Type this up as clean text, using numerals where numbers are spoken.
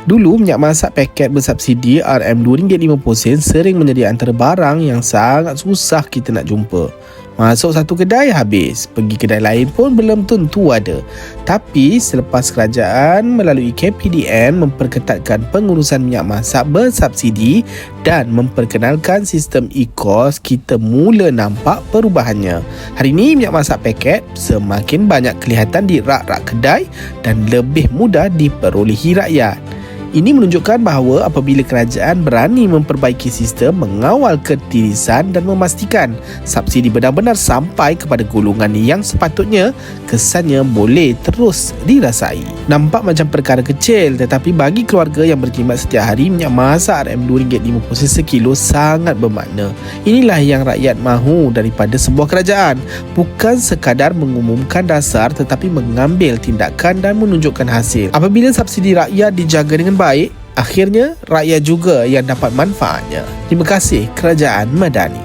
Dulu, minyak masak paket bersubsidi RM2.50 sering menjadi antara barang yang sangat susah kita nak jumpa. Masuk satu kedai habis, pergi kedai lain pun belum tentu ada. Tapi selepas kerajaan melalui KPDN memperketatkan pengurusan minyak masak bersubsidi dan memperkenalkan sistem e-kos, kita mula nampak perubahannya. Hari ini minyak masak paket semakin banyak kelihatan di rak-rak kedai dan lebih mudah diperolehi rakyat. Ini menunjukkan bahawa apabila kerajaan berani memperbaiki sistem, mengawal ketirisan dan memastikan subsidi benar-benar sampai kepada golongan yang sepatutnya, kesannya boleh terus dirasai. Nampak macam perkara kecil, tetapi bagi keluarga yang berjimat setiap hari, minyak masak RM2.50 sekilo sangat bermakna. Inilah yang rakyat mahu daripada sebuah kerajaan, bukan sekadar mengumumkan dasar tetapi mengambil tindakan dan menunjukkan hasil. Apabila subsidi rakyat dijaga dengan baik, akhirnya rakyat juga yang dapat manfaatnya. Terima kasih Kerajaan Madani.